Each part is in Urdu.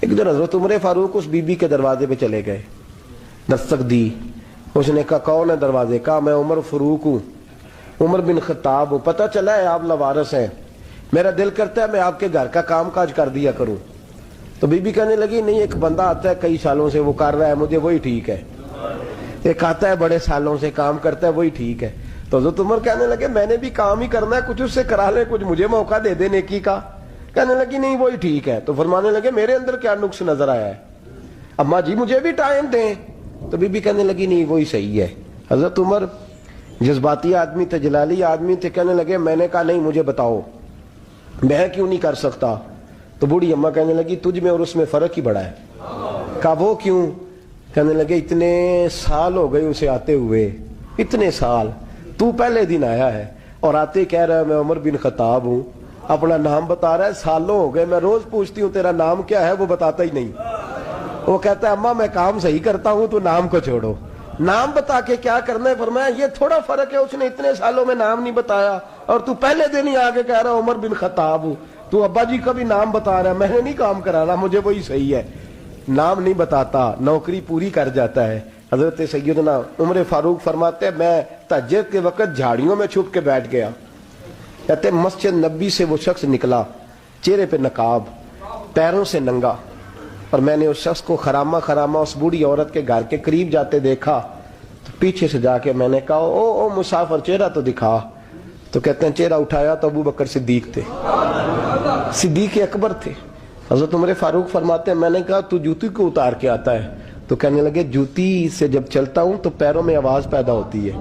ایک دن حضرت عمر فاروق اس بی بی کے دروازے پہ چلے گئے, دستک دی. اس نے کہا کون ہے دروازے؟ کہا میں عمر فاروق ہوں, عمر بن خطاب ہوں, پتہ چلا ہے آپ لوارث ہیں, میرا دل کرتا ہے میں آپ کے گھر کا کام کاج کر دیا کروں. تو بی بی کہنے لگی نہیں, ایک بندہ آتا ہے کئی سالوں سے وہ کر رہا ہے, مجھے وہی ٹھیک ہے. ایک آتا ہے بڑے سالوں سے کام کرتا ہے, وہی ٹھیک ہے. تو حضرت عمر کہنے لگے میں نے بھی کام ہی کرنا ہے, کچھ اس سے کرا لے, کچھ مجھے موقع دے دے نیکی کا. کہنے لگی نہیں وہی ٹھیک ہے. تو فرمانے لگے میرے اندر کیا نقص نظر آیا ہے, اماں جی مجھے بھی ٹائم دیں. تو بی بی کہنے لگی نہیں وہی صحیح ہے. حضرت عمر جذباتی آدمی تھے, جلالی آدمی تھے, کہنے لگے میں نے کہا نہیں مجھے بتاؤ میں کیوں نہیں کر سکتا. تو بوڑھی اماں کہنے لگی تجھ میں اور اس میں فرق ہی بڑا ہے. کہا وہ کیوں؟ کہنے لگے اتنے سال ہو گئے اسے آتے ہوئے, اتنے سال, تو پہلے دن آیا ہے اور آتے کہہ رہا ہے میں عمر بن خطاب ہوں, اپنا نام بتا رہا ہے, سالوں ہو گئے میں روز پوچھتی ہوں تیرا نام کیا ہے, وہ بتاتا ہی نہیں. وہ کہتا ہے اماں میں کام صحیح کرتا ہوں تو نام کو چھوڑو, نام بتا کے کیا کرنا ہے. فرمایا یہ تھوڑا فرق ہے, اس نے اتنے سالوں میں نام نہیں بتایا اور تو پہلے دن ہی آگے کہہ رہا عمر بن خطاب ہوں. تو ابا جی کا بھی نام بتا رہا ہے, میں نے نہیں کام کرانا, مجھے وہی صحیح ہے. نام نہیں بتاتا, نوکری پوری کر جاتا ہے. حضرت سیدنا عمر فاروق فرماتے ہیں میں تہجد کے وقت جھاڑیوں میں چھپ کے بیٹھ گیا. کہتے مسجد نبی سے وہ شخص نکلا, چہرے پہ نقاب, پیروں سے ننگا, اور میں نے اس شخص کو خرامہ خرامہ اس بوڑھی عورت کے گھر کے قریب جاتے دیکھا. تو پیچھے سے جا کے میں نے کہا او مسافر چہرہ تو دکھا. تو کہتے ہیں چہرہ اٹھایا تو ابو بکر صدیق تھے, صدیق اکبر تھے. حضرت عمر فاروق فرماتے ہیں میں نے کہا تو جوتی کو اتار کے آتا ہے؟ تو کہنے لگے جوتی سے جب چلتا ہوں تو پیروں میں آواز پیدا ہوتی ہے,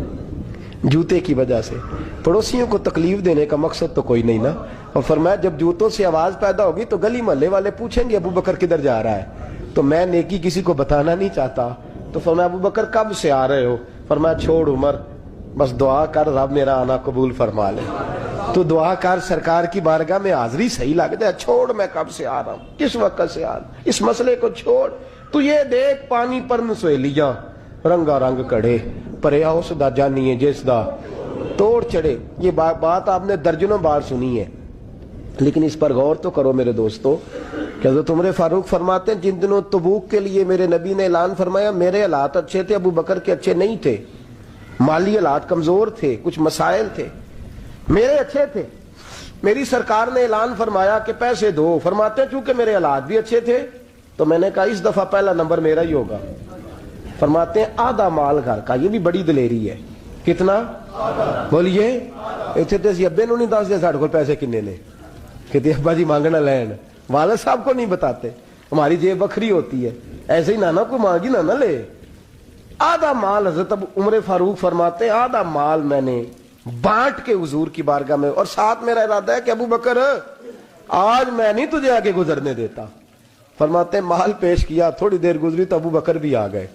جوتے کی وجہ سے. پڑوسیوں کو تکلیف دینے کا مقصد تو کوئی نہیں نا. اور فرمایا جب جوتوں سے آواز پیدا ہوگی تو گلی محلے والے پوچھیں گے ابو بکر کدھر جا رہا ہے, تو میں نیکی کسی کو بتانا نہیں چاہتا. تو فرمایا ابو بکر کب سے آ رہے ہو؟ فرمایا چھوڑ عمر, بس دعا کر رب میرا آنا قبول فرما لے. تو دعا کر سرکار کی بارگاہ میں حاضری صحیح لگتا ہے, چھوڑ میں کب سے آ رہا ہوں, کس وقت سے آ رہا ہوں, اس مسئلے کو چھوڑ. تو یہ دیکھ پانی پر نسویلیاں رنگا رنگ کڑے, پریا اس دا جانیے جس دا توڑ چڑھے. یہ بات آپ نے درجنوں بار سنی ہے, لیکن اس پر غور تو کرو میرے دوستو. کہ حضرت عمر فاروق فرماتے ہیں جن دنوں تبوک کے لیے میرے نبی نے اعلان فرمایا میرے حالات اچھے تھے, ابو بکر کے اچھے نہیں تھے, مالی حالات کمزور تھے, کچھ مسائل تھے, میرے اچھے تھے. میری سرکار نے اعلان فرمایا کہ پیسے دو. فرماتے ہیں چونکہ میرے حالات بھی اچھے تھے تو میں نے کہا اس دفعہ پہلا نمبر میرا ہی ہوگا. فرماتے ہیں آدھا مال گھر کا, یہ بھی بڑی دلیری ہے. کتنا بولیے؟ اتنے تو اسی ابے نو نہیں دس دے ساڑھے کو پیسے کنے نے, کہتے ابا جی مانگنا لین, والد صاحب کو نہیں بتاتے, ہماری جیب بکھری ہوتی ہے, ایسے ہی نانا کو مانگی نانا لے. آدھا مال حضرت عمر فاروق فرماتے ہیں آدھا مال میں نے بانٹ کے حضور کی بارگاہ میں, اور ساتھ میرا ارادہ ہے کہ ابو بکر آج میں نہیں تجھے آگے گزرنے دیتا. فرماتے ہیں مال پیش کیا, تھوڑی دیر گزری تو ابو بکر بھی آ گئے.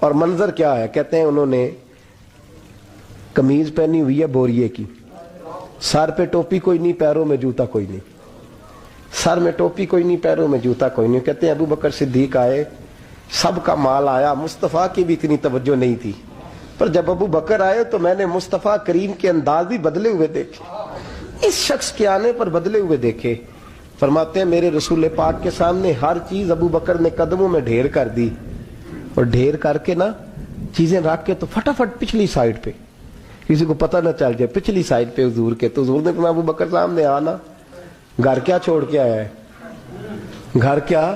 اور منظر کیا ہے؟ کہتے ہیں انہوں نے قمیض پہنی ہوئی ہے بوریے کی, سر پہ ٹوپی کوئی نہیں, پیروں میں جوتا کوئی نہیں, سر میں ٹوپی کوئی نہیں, پیروں میں جوتا کوئی نہیں. کہتے ہیں ابو بکر صدیق آئے, سب کا مال آیا, مصطفیٰ کی بھی اتنی توجہ نہیں تھی, پر جب ابو بکر آئے تو میں نے مصطفیٰ کریم کے انداز بھی بدلے ہوئے دیکھے, اس شخص کے آنے پر بدلے ہوئے دیکھے. فرماتے ہیں میرے رسول پاک کے سامنے ہر چیز ابو بکر نے قدموں میں ڈھیر کر دی, اور ڈھیر کر کے نا چیزیں رکھ کے تو فٹافٹ پچھلی سائڈ پہ, کسی کو پتہ نہ چل جائے, پچھلی سائڈ پہ حضور کے. تو حضور نے فرمایا ابو بکر سامنے آنا, گھر کیا چھوڑ کے آیا ہے, گھر کیا؟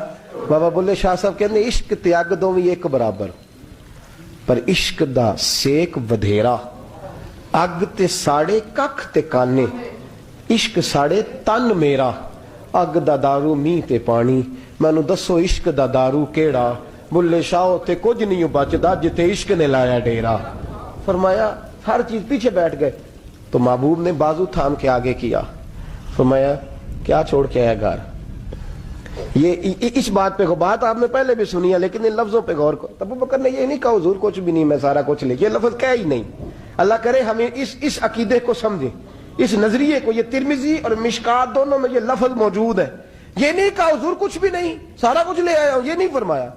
بابا بولے شاہ صاحب کہتے ہیں عشق تیاگ دو ایک برابر, پر عشق دا سیک ودھیرا, اگ تے ساڑے ککھ تے کانے, عشق ساڑے تن میرا, اگ دا دارو می تے پانی, مینو دسو عشق دا دارو کیڑا, بلے شاہ تے کچھ نہیں بچدا جتے عشق نے لایا ڈیرا. فرمایا ہر چیز پیچھے بیٹھ گئے. تو محبوب نے بازو تھام کے آگے کیا, فرمایا کیا چھوڑ کے آیا گھر؟ یہ اس بات پہ بات آپ نے پہلے بھی سنی ہے, لیکن ان لفظوں پہ غور کرو. ابو بکر نے یہ نہیں کہا حضور کچھ بھی نہیں میں سارا کچھ لے, یہ لفظ کہا ہی نہیں. اللہ کرے ہمیں اس عقیدے کو سمجھیں, اس نظریے کو. یہ ترمذی اور مشکات دونوں میں یہ لفظ موجود ہے. یہ نہیں کہا حضور کچھ بھی نہیں سارا کچھ لے آیا ہوں, یہ نہیں فرمایا.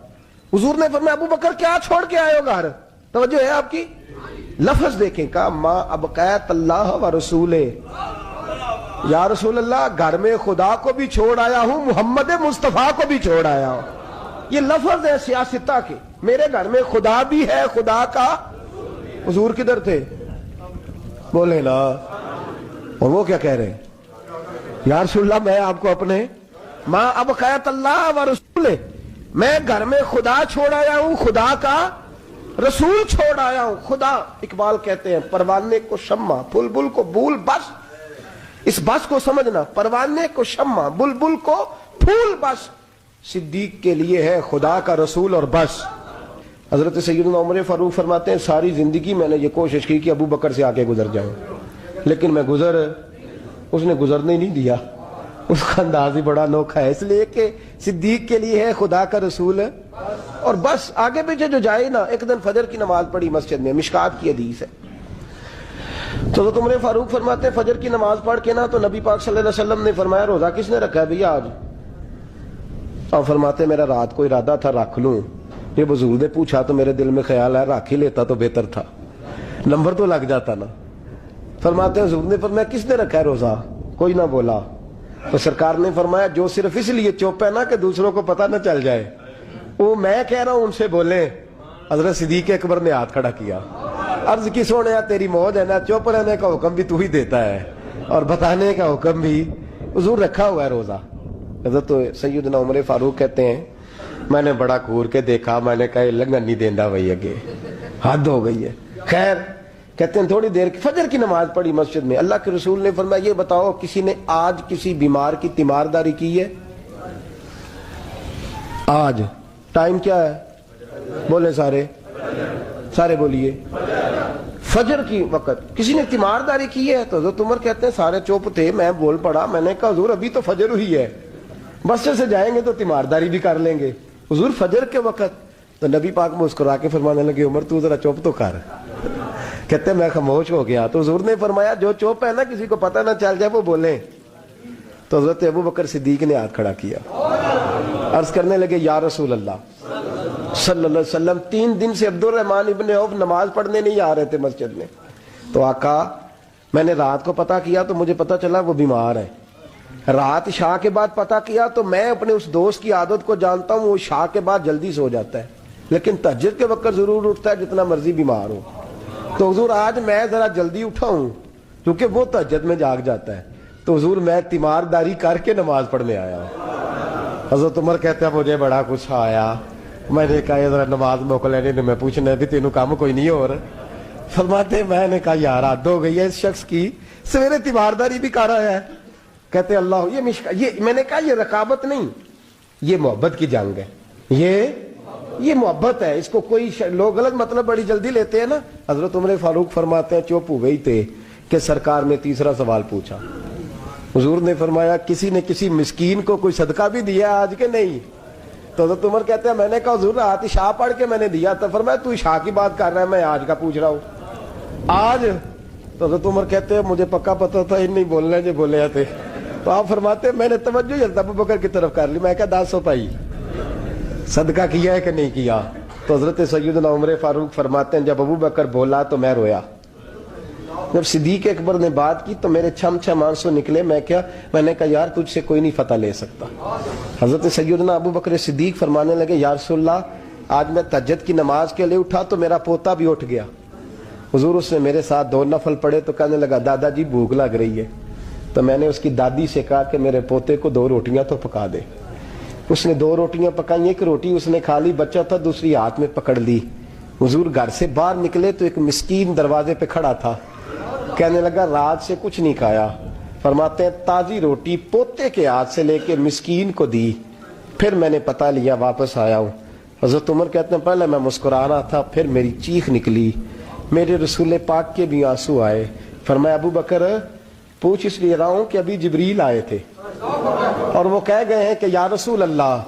حضور نے فرمایا ابو بکر کیا چھوڑ کے آئے ہو گھر؟ توجہ ہے آپ کی؟ لفظ دیکھیں, کہا ما ابقیت اللہ و رسولہ, یا رسول اللہ گھر میں خدا کو بھی چھوڑ آیا ہوں، محمد مصطفیٰ کو بھی چھوڑ آیا ہوں. یہ لفظ ہے سیاستہ کے. میرے گھر میں خدا بھی ہے، خدا کا حضور کدھر تھے؟ بولے نا. اور وہ کیا کہہ رہے ہیں؟ یا رسول اللہ میں آپ کو اپنے ماں ابقیت اللہ و رسول، میں گھر میں خدا چھوڑ آیا ہوں، خدا کا رسول چھوڑ آیا ہوں. خدا، اقبال کہتے ہیں پروانے کو شمع بلبل کو بھول، بس اس بس کو سمجھنا، پروانے کو شمع بلبل کو پھول بس، صدیق کے لیے ہے خدا کا رسول اور بس. حضرت سیدنا عمر فاروق فرماتے ہیں ساری زندگی میں نے یہ کوشش کی کہ ابو بکر سے آگے گزر جاؤں، لیکن میں اس نے گزرنے نہیں دیا. اس کا انداز ہی بڑا انوکھا ہے، اس لیے کہ صدیق کے لیے ہے خدا کا رسول اور بس. آگے پیچھے جو جائے نا. ایک دن فجر کی نماز پڑھی مسجد میں، مشکات کی حدیث ہے. تو حضرت عمر فاروق فرماتے ہیں فجر کی نماز پڑھ کے نا تو نبی پاک صلی اللہ علیہ وسلم نے فرمایا روزہ کس نے رکھا ہے بھیا آج؟ اور فرماتے میرا رات کو ارادہ تھا رکھ لوں، یہ حضور نے پوچھا تو میرے دل میں خیال ہے رکھ ہی لیتا تو بہتر تھا، نمبر تو لگ جاتا نا. فرماتے ہیں حضور نے فرمایا کس نے رکھا ہے روزہ؟ کوئی نہ بولا. تو سرکار نے فرمایا جو صرف اس لیے چپ ہے نا کہ دوسروں کو پتہ نہ چل جائے، وہ میں کہہ رہا ہوں ان سے بولیں. حضرت صدیق اکبر نے ہاتھ کھڑا کیا، عرض کی سونے تیری موج ہے نا، چپ رہنے کا حکم بھی تو ہی دیتا ہے اور بتانے کا حکم بھی. حضور رکھا ہوا ہے روزہ. حضرت سیدنا عمر فاروق کہتے ہیں میں نے بڑا گور کے دیکھا، میں نے کہا لنگن نہیں دیندہ وہی اگے، حد ہو گئی ہے. خیر کہتے ہیں تھوڑی دیر فجر کی نماز پڑھی مسجد میں. اللہ کے رسول نے فرمایا یہ بتاؤ کسی نے آج کسی بیمار کی تیمارداری کی ہے؟ آج ٹائم کیا ہے؟ بولے سارے بولیے. فجر کی وقت کسی نے تیمارداری کی ہے؟ تو حضرت عمر کہتے ہیں سارے چپ تھے، میں بول پڑا، میں نے کہا حضور ابھی تو فجر ہوئی ہے، مسجد سے جائیں گے تو تیمارداری بھی کر لیں گے. حضور فجر کے وقت. تو نبی پاک مسکرا کے فرمانے لگے عمر تو ذرا چپ تو کر. کہتے ہیں میں خاموش ہو گیا. تو حضور نے فرمایا جو چپ ہے نا کسی کو پتہ نہ چل جائے وہ بولیں. تو حضرت ابو بکر صدیق نے ہاتھ کھڑا کیا، عرض کرنے لگے یا رسول اللہ صلی اللہ علیہ وسلم 3 دن سے عبد الرحمن ابن عوف نماز پڑھنے نہیں آ رہے تھے مسجد میں. تو آقا میں نے رات کو پتہ کیا تو مجھے پتہ چلا وہ بیمار ہے. رات عشاء کے بعد پتہ کیا تو میں اپنے اس دوست کی عادت کو جانتا ہوں، وہ عشاء کے بعد جلدی سو جاتا ہے لیکن تہجد کے وقت ضرور اٹھتا ہے جتنا مرضی بیمار ہو. تو حضور آج میں ذرا جلدی اٹھا ہوں کیونکہ وہ تہجد میں جاگ جاتا ہے. تو حضور میں تیمارداری کر کے نماز پڑھنے آیا ہوں. حضرت عمر کہتے ہیں مجھے بڑا غصہ آیا، میں نے کہا ذرا نماز موکل لینے میں پوچھنا بھی تینوں کام کوئی نہیں ہو رہا. فرماتے میں نے کہا یار حد ہو گئی ہے اس شخص کی، سویرے تیمارداری بھی کر رہا ہے. کہتے اللہ یہ میں نے کہا یہ رقابت نہیں، یہ محبت کی جنگ ہے، یہ محبت ہے. اس کو کوئی لوگ غلط مطلب بڑی جلدی لیتے ہیں نا. حضرت عمر فاروق فرماتے ہیں چپ ہو گئی تھے کہ سرکار نے تیسرا سوال پوچھا. حضور نے فرمایا کسی نے کسی مسکین کو کوئی صدقہ بھی دیا آج کے نہیں؟ تو حضرت عمر کہتے ہیں میں نے کہا حضور رات عشاء پڑھ کے میں نے دیا تھا. فرمایا تو عشاء کی بات کر رہا ہے، میں آج کا پوچھ رہا ہوں. آج؟ تو حضرت عمر کہتے ہیں مجھے پکا پتا تھا ان نہیں بولنے جو بولے تھے. تو آپ فرماتے ہیں میں نے توجہ حضرت ابو بکر کی طرف کر لی. میں کہا 10 پائی صدقہ کیا ہے کہ نہیں کیا؟ تو حضرت سیدنا عمر فاروق فرماتے ہیں جب ابو بکر بولا تو میں رویا. جب صدیق اکبر نے بات کی تو میرے چھم آنسو نکلے. میں نے کہا یار تجھ سے کوئی نہیں فتح لے سکتا. حضرت سیدنا ابو بکر صدیق فرمانے لگے یا رسول اللہ آج میں تہجد کی نماز کے لیے اٹھا تو میرا پوتا بھی اٹھ گیا. حضور اس نے میرے ساتھ 2 نفل پڑھے تو کہنے لگا دادا جی بھوک لگ رہی ہے. تو میں نے اس کی دادی سے کہا کہ میرے پوتے کو 2 روٹیاں تو پکا دے. اس نے 2 روٹیاں پکائیں، ایک روٹی اس نے کھا لی، بچہ تھا، دوسری ہاتھ میں پکڑ لی. حضور گھر سے باہر نکلے تو ایک مسکین دروازے پہ کھڑا تھا، کہنے لگا رات سے کچھ نہیں کھایا. فرماتے ہیں تازی روٹی پوتے کے ہاتھ سے لے کے مسکین کو دی، پھر میں نے پتہ لیا واپس آیا ہوں. حضرت عمر کہتے ہیں پہلے میں مسکرا رہا تھا پھر میری چیخ نکلی، میرے رسول پاک کے بھی آنسو آئے. فرمایا ابو بکر پوچھ اس لیے رہا ہوں کہ ابھی جبریل آئے تھے اور وہ کہہ گئے ہیں کہ یا رسول اللہ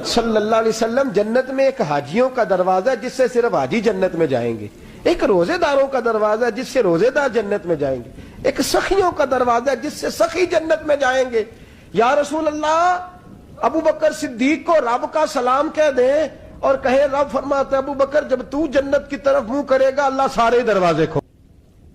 صلی اللہ علیہ وسلم جنت میں ایک حاجیوں کا دروازہ ہے جس سے صرف حاجی جنت میں جائیں گے، ایک روزے داروں کا دروازہ ہے جس سے روزے دار جنت میں جائیں گے، ایک سخیوں کا دروازہ ہے جس سے سخی جنت میں جائیں گے. یا رسول اللہ ابو بکر صدیق کو رب کا سلام کہہ دیں اور کہیں رب فرماتا ہے ابو بکر جب تو جنت کی طرف منہ کرے گا اللہ سارے دروازے کھول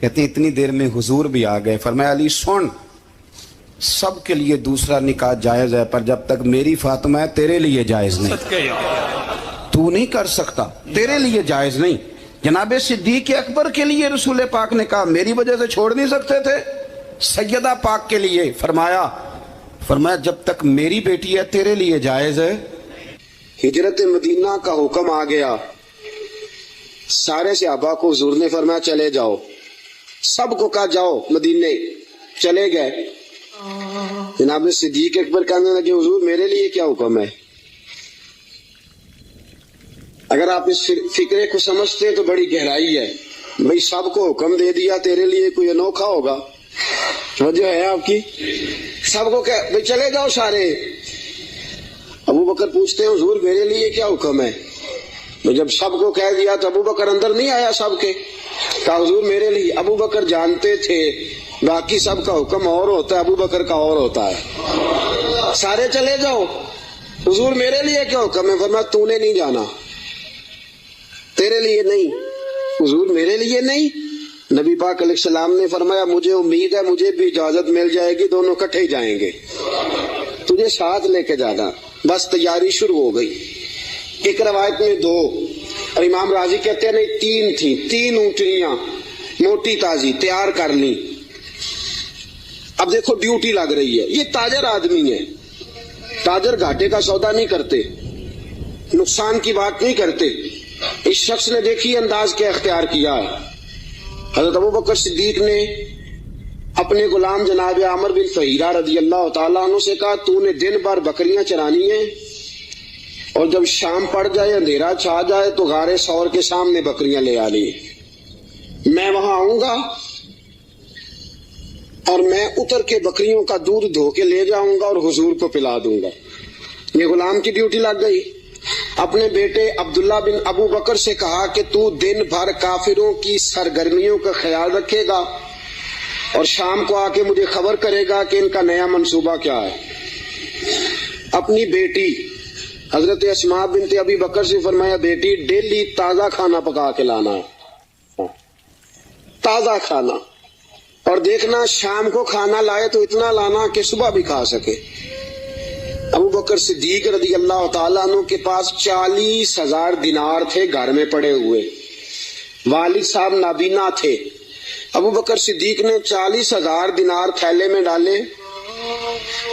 کہتے ہیں اتنی دیر میں حضور بھی آ گئے. فرمایا علی سن, سب کے لیے دوسرا نکاح جائز ہے, پر جب تک میری فاطمہ ہے تیرے لیے جائز نہیں. تو نہیں کر سکتا, تیرے لیے جائز نہیں. جناب صدیق اکبر کے لیے رسول پاک نے کہا, میری وجہ سے چھوڑ نہیں سکتے تھے. سیدہ پاک کے لیے فرمایا جب تک میری بیٹی ہے تیرے لیے جائز ہے. ہجرت مدینہ کا حکم آ گیا. سارے صحابہ کو حضور نے فرمایا چلے جاؤ. سب کو کہا جاؤ مدینے. چلے گئے. جناب صدیق اکبر کہنے لگے, حضور میرے لیے کیا حکم ہے؟ اگر آپ اس فکرے کو سمجھتے تو بڑی گہرائی ہے. بھئی سب کو حکم دے دیا, تیرے لیے کوئی انوکھا ہوگا؟ وجہ ہے آپ کی. سب کو کہ بھئی چلے جاؤ سارے. ابو بکر پوچھتے ہیں حضور میرے لیے کیا حکم ہے؟ جب سب کو کہہ دیا تو ابو بکر اندر نہیں آیا سب کے. کہا حضور میرے لیے. ابو بکر جانتے تھے باقی سب کا حکم اور ہوتا ہے, ابو بکر کا اور ہوتا ہے. سارے چلے جاؤ. حضور میرے لیے کیا حکم ہے؟ فرمایا تو نے نہیں جانا, تیرے لیے نہیں. حضور میرے لیے نہیں. نبی پاک علیہ السلام نے فرمایا مجھے امید ہے مجھے بھی اجازت مل جائے گی, دونوں اکٹھے ہی جائیں گے, تجھے ساتھ لے کے جانا. بس تیاری شروع ہو گئی. ایک روایت میں 2 اور امام راضی کہتے ہیں نہیں 3 تھی. 3 اونٹنیاں موٹی تازی تیار کر لی. اب دیکھو ڈیوٹی لگ رہی ہے. یہ تاجر آدمی ہے, تاجر گھاٹے کا سودا نہیں کرتے, نقصان کی بات نہیں کرتے. اس شخص نے دیکھی انداز کیا اختیار کیا ہے. حضرت ابو بکر صدیق نے اپنے غلام جناب عامر بن فہیرہ رضی اللہ تعالیٰ عنہ سے کہا تو نے دن بھر بکریاں چرانی ہیں اور جب شام پڑ جائے اندھیرا چھا جائے تو غار ثور کے سامنے بکریاں لے آ لی. میں وہاں آؤں گا اور میں اتر کے بکریوں کا دودھ دھو کے لے جاؤں گا اور حضور کو پلا دوں گا. یہ غلام کی ڈیوٹی لگ گئی. اپنے بیٹے عبداللہ بن ابو بکر سے کہا کہ تو دن بھر کافروں کی سرگرمیوں کا خیال رکھے گا اور شام کو آ کے مجھے خبر کرے گا کہ ان کا نیا منصوبہ کیا ہے. اپنی بیٹی حضرت اسماء بنت ابی بکر سے فرمایا بیٹی ڈیلی تازہ کھانا پکا کے لانا, تازہ کھانا, اور دیکھنا شام کو کھانا لائے تو اتنا لانا کہ صبح بھی کھا سکے. ابو بکر صدیق رضی اللہ تعالیٰ عنہ کے پاس 40,000 دینار تھے گھر میں پڑے ہوئے. والد صاحب نابینا تھے. ابو بکر صدیق نے 40,000 دینار تھیلے میں ڈالے,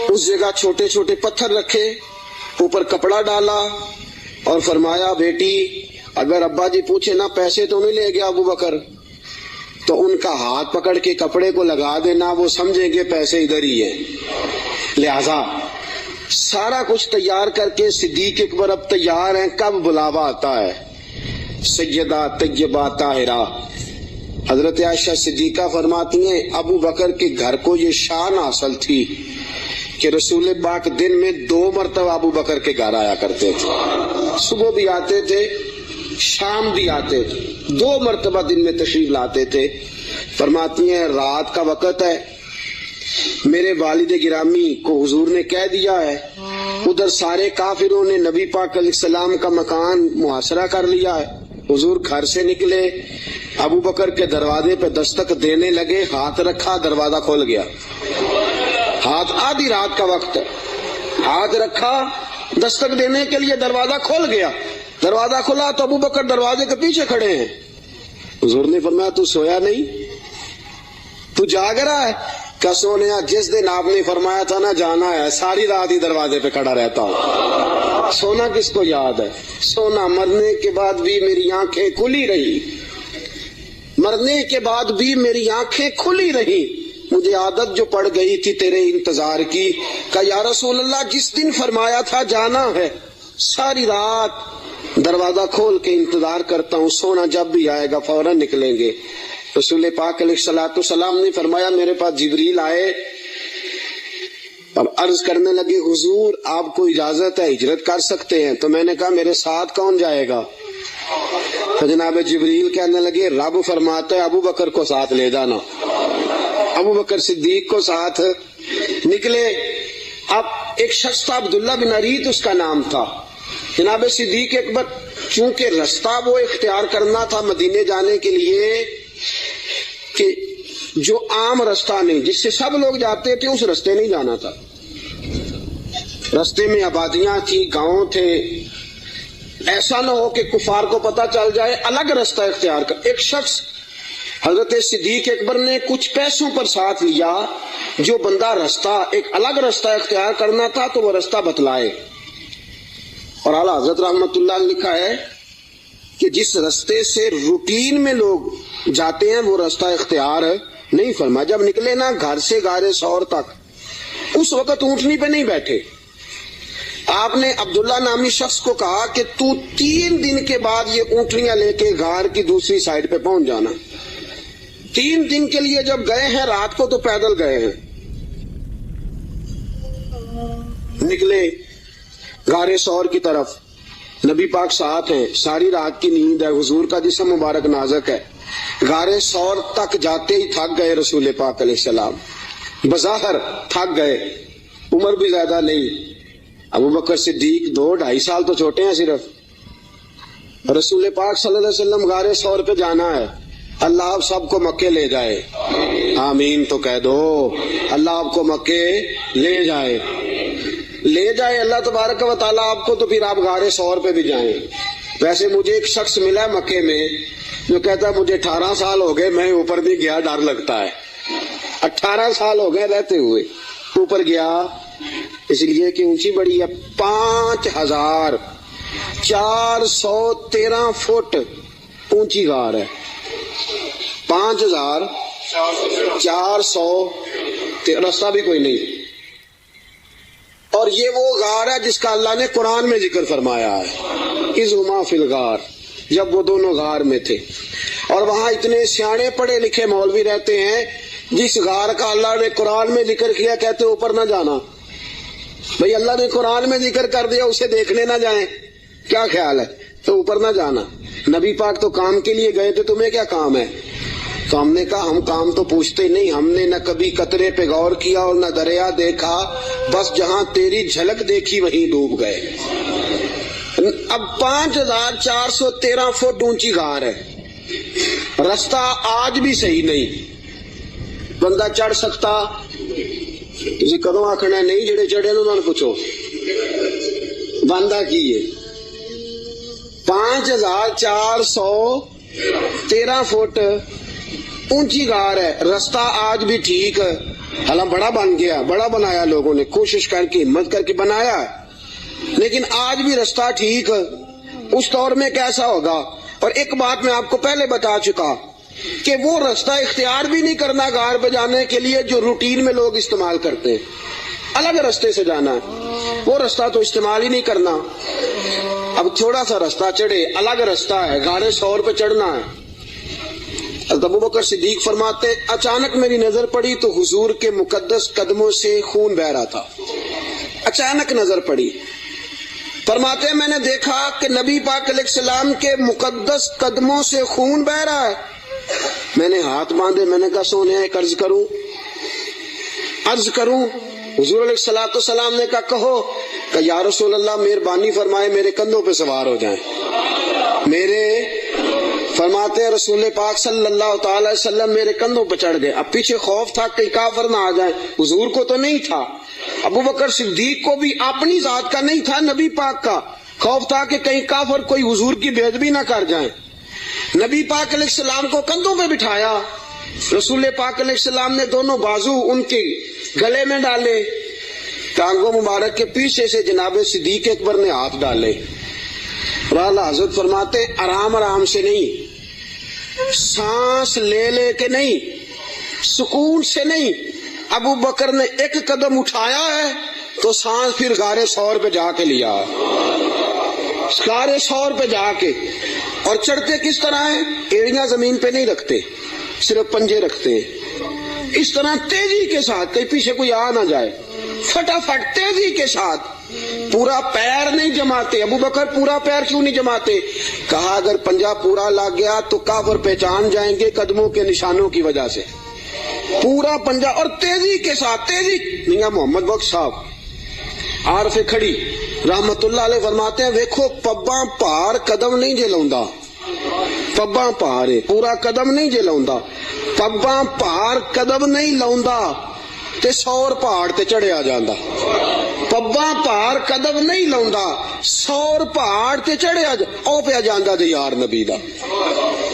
اس جگہ چھوٹے چھوٹے پتھر رکھے, اوپر کپڑا ڈالا اور فرمایا بیٹی اگر ابا جی پوچھے نا پیسے تو نہیں لے گیا ابو بکر, تو ان کا ہاتھ پکڑ کے کپڑے کو لگا دینا, وہ سمجھیں گے پیسے ادھر ہی ہیں. لہذا سارا کچھ تیار کر کے صدیق اکبر اب تیار ہیں. کب بلاوا آتا ہے؟ سیدہ طیبہ طاہرہ حضرت عائشہ صدیقہ فرماتی ہیں ابو بکر کے گھر کو یہ شان حاصل تھی کہ رسول پاک دن میں 2 مرتبہ ابو بکر کے گھر آیا کرتے تھے. صبح بھی آتے تھے, شام بھی آتے تھے, 2 مرتبہ دن میں تشریف لاتے تھے. فرماتی ہیں رات کا وقت ہے, میرے والد گرامی کو حضور نے کہہ دیا ہے, ادھر سارے کافروں نے نبی پاک علیہ السلام کا مکان محاصرہ کر لیا ہے. حضور گھر سے نکلے, ابو بکر کے دروازے پہ دستک دینے لگے, ہاتھ رکھا دروازہ کھول گیا. ہاتھ آدھی رات کا وقت, ہاتھ رکھا دستک دینے کے لیے, دروازہ کھول گیا. دروازہ کھلا تو ابو بکر دروازے کے پیچھے کھڑے ہیں. حضور نے فرمایا تو سویا نہیں, تو جاگ رہا ہے؟ کہ سونے جس دن آپ نے فرمایا تھا نا جانا ہے ساری رات ہی دروازے پہ کھڑا رہتا ہوں. سونا کس کو یاد ہے؟ سونا مرنے کے بعد بھی میری آنکھیں کھلی رہی, مرنے کے بعد بھی میری آنکھیں کھلی رہی. مجھے عادت جو پڑ گئی تھی تیرے انتظار کی, کہ یا رسول اللہ جس دن فرمایا تھا جانا ہے ساری رات دروازہ کھول کے انتظار کرتا ہوں, سونا جب بھی آئے گا فوراً نکلیں گے. رسول پاک علیہ السلام نے فرمایا میرے پاس جبریل آئے اور عرض کرنے لگے حضور آپ کو اجازت ہے ہجرت کر سکتے ہیں. تو میں نے کہا میرے ساتھ کون جائے گا؟ تو جناب جبریل کہنے لگے رب فرماتا ہے ابو بکر کو ساتھ لے جانا. ابو بکر صدیق کو ساتھ نکلے. اب ایک شخص تھا عبداللہ بن اریت اس کا نام تھا. جناب صدیق اکبر چونکہ رستہ وہ اختیار کرنا تھا مدینے جانے کے لیے, کہ جو عام رستہ نہیں جس سے سب لوگ جاتے تھے اس رستے نہیں جانا تھا. رستے میں آبادیاں تھی، گاؤں تھے. ایسا نہ ہو کہ کفار کو پتہ چل جائے، الگ رستہ اختیار کر. ایک شخص حضرت صدیق اکبر نے کچھ پیسوں پر ساتھ لیا، جو بندہ رستہ ایک الگ رستہ اختیار کرنا تھا تو وہ رستہ بتلائے. اور اعلیٰ حضرت رحمت اللہ نے لکھا ہے کہ جس رستے سے روٹین میں لوگ جاتے ہیں وہ رستہ اختیار نہیں فرما. جب نکلے نا گھر سے غار ثور تک، اس وقت اونٹنی پہ نہیں بیٹھے. آپ نے عبداللہ نامی شخص کو کہا کہ تو 3 دن کے بعد یہ اونٹنیاں لے کے غار کی دوسری سائڈ پہ پہنچ جانا. 3 دن کے لیے جب گئے ہیں، رات کو تو پیدل گئے ہیں. نکلے غار ثور کی طرف، نبی پاک ساتھ ہیں، ساری رات کی نیند ہے، حضور کا جسم مبارک نازک ہے. غار ثور تک جاتے ہی تھک گئے رسول پاک علیہ السلام. بظاہر تھک گئے، عمر بھی زیادہ نہیں. ابو بکر صدیق 2-2.5 سال تو چھوٹے ہیں صرف. رسول پاک صلی اللہ علیہ وسلم غار ثور پہ جانا ہے. اللہ آپ سب کو مکے لے جائے، آمین تو کہہ دو. اللہ آپ کو مکے لے جائے، لے جائے اللہ تبارک و تعالیٰ آپ کو، تو پھر آپ غار ثور پہ بھی جائیں. ویسے مجھے ایک شخص ملا مکے میں جو کہتا ہے مجھے 18 سال ہو گئے، میں اوپر بھی گیا، ڈر لگتا ہے. 18 سال ہو گئے رہتے ہوئے، اوپر گیا اس لیے کہ اونچی بڑی ہے. 5413 فٹ اونچی غار ہے. 5400 رستہ بھی کوئی نہیں. اور یہ وہ غار ہے جس کا اللہ نے قرآن میں ذکر فرمایا ہے، اذ ہما فی الغار، جب وہ دونوں غار میں تھے. اور وہاں اتنے سیانے پڑھے لکھے مولوی رہتے ہیں، جس غار کا اللہ نے قرآن میں ذکر کیا کہتے اوپر نہ جانا. بھئی اللہ نے قرآن میں ذکر کر دیا، اسے دیکھنے نہ جائیں، کیا خیال ہے؟ تو اوپر نہ جانا. نبی پاک تو کام کے لیے گئے تھے، تمہیں کیا کام ہے؟ تو ہم نے کہا ہم کام تو پوچھتے نہیں، ہم نے نہ کبھی قطرے پہ غور کیا اور نہ دریا دیکھا، بس جہاں تیری جھلک دیکھی وہیں ڈوب گئے. اب 5413 فٹ اونچی غار ہے. رستہ آج بھی صحیح نہیں. بندہ چڑھ سکتا؟ تسی کدوں آکھنا نہیں، جڑے چڑھے انہوں نے پوچھو بندہ کی ہے. 5413 فٹ اونچی غار ہے. رستہ آج بھی ٹھیک، حالانکہ بڑا بن گیا، بڑا بنایا لوگوں نے، کوشش کر کے ہمت کر کے بنایا، لیکن آج بھی رستہ ٹھیک. اس دور میں کیسا ہوگا؟ اور ایک بات میں آپ کو پہلے بتا چکا کہ وہ رستہ اختیار بھی نہیں کرنا غار پہ جانے کے لیے جو روٹین میں لوگ استعمال کرتے ہیں. الگ رستے سے جانا ہے، وہ رستہ تو استعمال ہی نہیں کرنا. اب تھوڑا سا رستہ چڑھے، الگ رستہ ہے، غار ثور پہ چڑھنا ہے. ابو بکر صدیق فرماتے اچانک میری نظر پڑی تو حضور کے مقدس قدموں سے خون بہ رہا تھا. اچانک نظر پڑی، فرماتے ہیں میں نے دیکھا کہ نبی پاک علیہ السلام کے مقدس قدموں سے خون بہ رہا ہے. میں نے ہاتھ باندھے، میں نے کہا سونے ایک عرض کروں. حضور علیہ السلام نے کہا کہو. کہ یا رسول اللہ مہربانی فرمائے میرے کندھوں پہ سوار ہو جائیں. فرماتے ہیں رسول پاک صلی اللہ تعالی علیہ وسلم میرے کندھوں پہ چڑھ گئے. اب پیچھے خوف تھا کہیں کافر نہ آ جائیں، حضور کو تو نہیں تھا، ابو بکر صدیق کو بھی اپنی ذات کا نہیں تھا، نبی پاک کا خوف تھا کہ کہیں کافر کوئی حضور کی بے ادبی نہ کر جائیں. نبی پاک علیہ السلام کو کندھوں پہ بٹھایا. رسول پاک علیہ السلام نے دونوں بازو ان کے گلے میں ڈالے، ٹانگوں مبارک کے پیچھے سے جناب صدیق اکبر نے ہاتھ ڈالے. اور اعلیٰ حضرت فرماتے آرام آرام سے نہیں، سانس لے لے کے نہیں، سکون سے نہیں. ابو بکر نے ایک قدم اٹھایا ہے تو سانس پھر غار ثور پہ جا کے لیا، غار ثور پہ جا کے. اور چڑھتے کس طرح ہیں؟ ایڑیاں زمین پہ نہیں رکھتے، صرف پنجے رکھتے ہیں. اس طرح تیزی کے ساتھ، کہیں پیچھے کوئی آ نہ جائے، فٹافٹ تیزی کے ساتھ. پورا پیر نہیں جماتے. ابو بکر پورا پیر کیوں نہیں جماتے؟ کہا اگر پنجہ پورا لگ گیا تو کافر پہچان جائیں گے قدموں کے نشانوں کی وجہ سے. پورا پنجہ اور تیزی کے ساتھ. تیزی. میاں محمد بخش صاحب عارف کھڑی رحمت اللہ علیہ فرماتے ہیں ویکھو پباں پار قدم نہیں جے لاؤندا، پباں پار پورا قدم نہیں جے لاؤندا. ਪੱਬਾਂ ਭਾਰ ਕਦਮ ਨਹੀਂ ਲਾਉਂਦਾ ਤੇ 100 ਪਹਾੜ ਤੇ ਚੜਿਆ ਜਾਂਦਾ। ਪੱਬਾਂ ਭਾਰ ਕਦਮ ਨਹੀਂ ਲਾਉਂਦਾ 100 ਪਹਾੜ ਤੇ ਚੜਿਆ ਉਹ ਪਿਆ ਜਾਂਦਾ ਤੇ ਯਾਰ ਨਬੀ ਦਾ।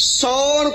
100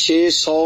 600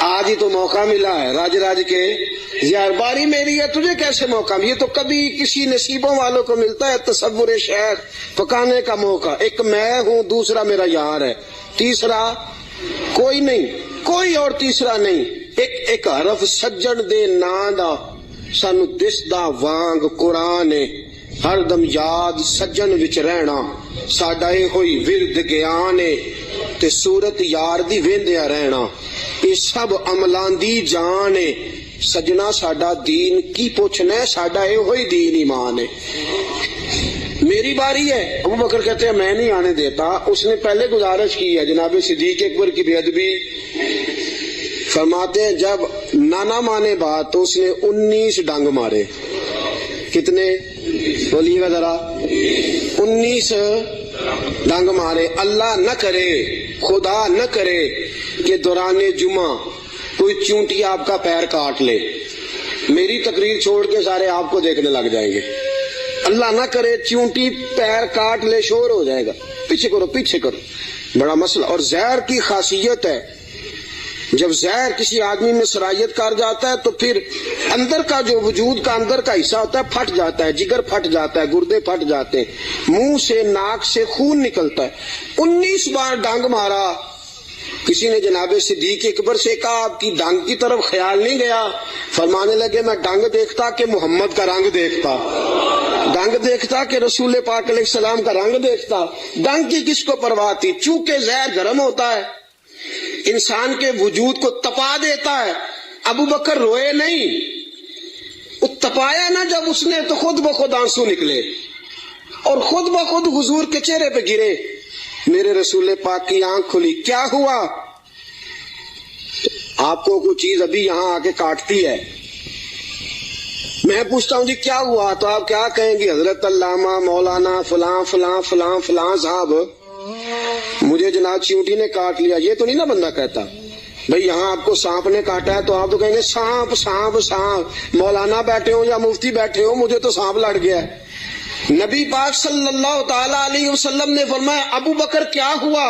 آج ہی تو موقع ملا ہے راج راج کے یار باری میری ہے تجھے کیسے موقع؟ یہ تو کبھی کسی نصیبوں والوں کو ملتا ہے تصور شیخ پکانے کا موقع. ایک میں ہوں، دوسرا میرا یار ہے، تیسرا کوئی نہیں، کوئی اور تیسرا نہیں. ایک حرف سجن دے ناں دا سانو دسدا وانگ قرآن ہے. ہر دم یاد سجن وچ رہنا ساڈا اے ہوئی ورد گیان ہے تے صورت یار دی ویندیا رہنا یہ سب عملاں دی جان ہے. سجنا ساڈا دین کی پوچھنا ہے، ساڈا اے ہوئی دین ایمان ہے. میری باری ہے. ابو بکر کہتے ہیں میں نہیں آنے دیتا. اس نے پہلے گزارش کی ہے جناب صدیق اکبر کی بے ادبی. فرماتے ہیں جب نانا مانے بات تو اس نے 19 ڈنگ مارے. کتنے بولیے گا ذرا؟ 19 ڈنگ مارے. اللہ نہ کرے، خدا نہ کرے کہ دوران جمعہ کوئی چونٹی آپ کا پیر کاٹ لے. میری تقریر چھوڑ کے سارے آپ کو دیکھنے لگ جائیں گے. اللہ نہ کرے چونٹی پیر کاٹ لے، شور ہو جائے گا. پیچھے کرو پیچھے کرو، بڑا مسئلہ. اور زہر کی خاصیت ہے جب زہر کسی آدمی میں سرایت کر جاتا ہے تو پھر اندر کا جو وجود کا اندر کا حصہ ہوتا ہے پھٹ جاتا ہے. جگر پھٹ جاتا ہے، گردے پھٹ جاتے ہیں، منہ سے ناک سے خون نکلتا ہے. 19 بار ڈانگ مارا. کسی نے جناب صدیق اکبر سے کہا آپ کی ڈانگ کی طرف خیال نہیں گیا؟ فرمانے لگے میں ڈانگ دیکھتا کہ محمد کا رنگ دیکھتا، ڈانگ دیکھتا کہ رسول پاک علیہ السلام کا رنگ دیکھتا. ڈانگ کی کس کو پرواہ تھی؟ چونکہ زہر گرم ہوتا ہے، انسان کے وجود کو تپا دیتا ہے. ابو بکر روئے نہیں، وہ تپایا نا جب اس نے تو خود بخود آنسو نکلے اور خود بخود حضور کے چہرے پہ گرے. میرے رسول پاک کی آنکھ کھلی. کیا ہوا؟ آپ کو کوئی چیز ابھی یہاں آ کے کاٹتی ہے، میں پوچھتا ہوں جی کیا ہوا تو آپ کیا کہیں گے؟ حضرت علامہ مولانا فلاں فلاں فلاں فلاں صاحب مجھے جناب چیونٹی نے کاٹ لیا. یہ تو نہیں نا بندہ کہتا. بھئی یہاں آپ کو سانپ نے کاٹا ہے تو آپ تو کہیں گے سانپ سانپ سانپ. مولانا بیٹھے ہوں یا مفتی بیٹھے ہوں مجھے تو سانپ لڑ گیا ہے. نبی پاک صلی اللہ تعالی علیہ وسلم نے فرمایا ابو بکر کیا ہوا؟